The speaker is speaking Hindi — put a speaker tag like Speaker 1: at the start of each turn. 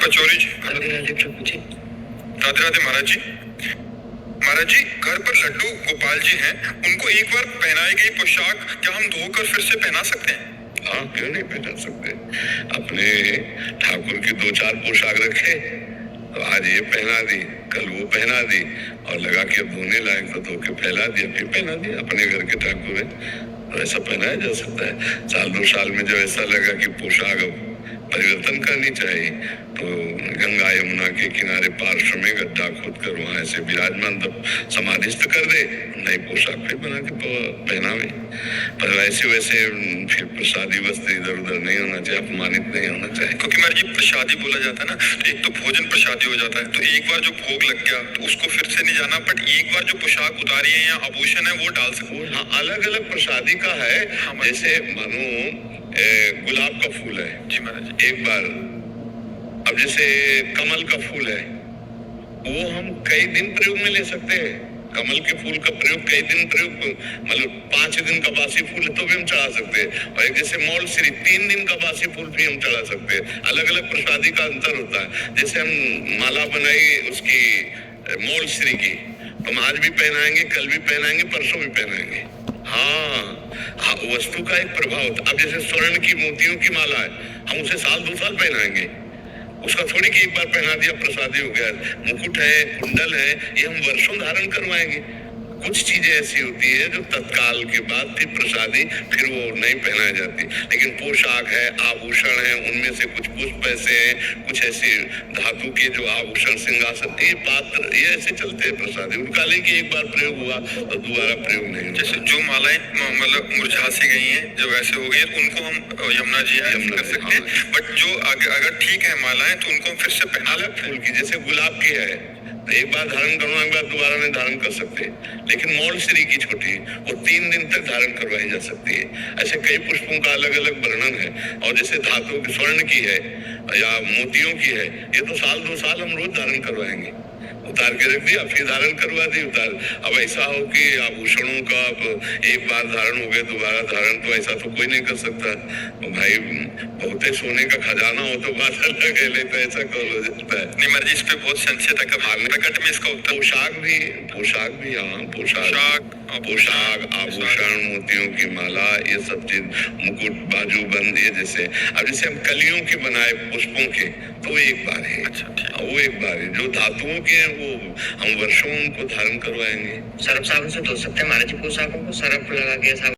Speaker 1: पचौरी जी।
Speaker 2: राधे राधे प्रभु जी।
Speaker 1: राधे राधे महाराज जी। महाराज जी, घर पर लड्डू गोपाल जी हैं, उनको एक बार पहनाई गई पोशाक क्या हम धोकर फिर से पहना सकते हैं?
Speaker 3: हाँ, क्यों नहीं पहना सकते। अपने ठाकुर की 2-4 पोशाक रखे, तो आज ये पहना दी, कल वो पहना दी, और लगा कि अब धोने लायक तो धो के फैला दिया, फिर पहना दिया। अपने घर के ठाकुर है तो ऐसा पहनाया जा सकता है। साल 2 साल में जब ऐसा लगा कि पोशाक अब परिवर्तन करनी चाहिए, तो गंगा यमुना के किनारे पार्श्व में गड्ढा खोद कर वहां ऐसे विराजमान समाधिस्थ कर दे, नई पोशाक फिर बना के पहनावे। पर वैसे फिर प्रसादी वस्त्र इधर उधर नहीं होना चाहिए, अपमानित नहीं होना चाहिए।
Speaker 1: क्योंकि महाराज जी प्रसादी बोला जाता है ना, तो एक तो भोजन प्रसादी हो जाता है, तो एक बार जो भोग लग गया तो उसको फिर से नहीं जाना, बट एक बार जो पोशाक उतारी है या आभूषण है वो डाल सकते हैं।
Speaker 3: हाँ, अलग अलग प्रसादी का है। जैसे मानो गुलाब का फूल है
Speaker 1: जी महाराज,
Speaker 3: एक बार, अब जैसे कमल का फूल है, वो हम कई दिन प्रयोग में ले सकते हैं। कमल के फूल का प्रयोग कई दिन प्रयोग, मतलब 5 दिन का बासी फूल है तो भी हम चढ़ा सकते हैं। और एक जैसे मौल श्री 3 दिन का बासी फूल भी हम चढ़ा सकते हैं। अलग अलग प्रसादी का अंतर होता है। जैसे हम माला बनाई उसकी मौल श्री की, हम आज भी पहनाएंगे, कल भी पहनाएंगे, परसों भी पहनाएंगे। हाँ, वस्तु का एक प्रभाव होता। अब जैसे स्वर्ण की मोतियों की माला है, हम उसे साल 2 साल पहनाएंगे, उसका थोड़ी कि एक बार पहना दिया प्रसादी हो गया। मुकुट है, कुंडल है, ये हम वर्षों धारण करवाएंगे। कुछ चीजें ऐसी होती है जो तत्काल के बाद फिर प्रसादी फिर वो नहीं पहनाई जाती। लेकिन पोशाक है, आभूषण है, उनमें से कुछ पुष्प ऐसे हैं, कुछ ऐसे धातु के जो आभूषण, सिंहासन, ये पात्र, ये ऐसे चलते हैं प्रसादी। उनका लेकिन एक बार प्रयोग हुआ तो दोबारा प्रयोग नहीं होता।
Speaker 1: जैसे जो मालाएं मतलब मुरझा सी गई हैं, जो वैसे हो गई है, उनको हम यमुना जी कर सकते हैं। बट जो अगर ठीक है मालाएं, तो उनको हम फिर से पहना।
Speaker 3: अलग फूल की, जैसे गुलाब की है, तो एक बार धारण करवाने के बाद दोबारा नहीं धारण कर सकते। लेकिन मौल श्री की छोटी, वो 3 दिन तक धारण करवाई जा सकती है। ऐसे कई पुष्पों का अलग अलग वर्णन है। और जैसे धातु की, स्वर्ण की है या मोतियों की है, ये तो साल 2 साल हम रोज धारण करवाएंगे। उतार के रख दिया, फिर धारण करवा दी, उतार। अब ऐसा हो कि आभूषणों का अब एक बार धारण हो गए, दोबारा धारण, तो ऐसा तो कोई नहीं कर सकता। तो भाई बहुत सोने का खजाना हो तो बात अलग है, तो ऐसा कौन हो जाता है।
Speaker 1: नहीं महाराज, इस पे बहुत संशय था, प्रकट में इसका उत्तर।
Speaker 3: पोशाक भी हाँ, पोशाक, आभूषण, मोतियों की माला, ये सब चीज, मुकुट, बाजूबंद, ये जैसे। अब जैसे हम कलियों के बनाए पुष्पों के, तो एक बार है।
Speaker 1: अच्छा,
Speaker 3: वो एक बार है। जो धातुओं के हैं वो हम वर्षों उनको धारण करवाएंगे।
Speaker 2: सर्फ साबुन से धो सकते हैं महाराज जी पोशाकों को, सर्फ लगा के साबुन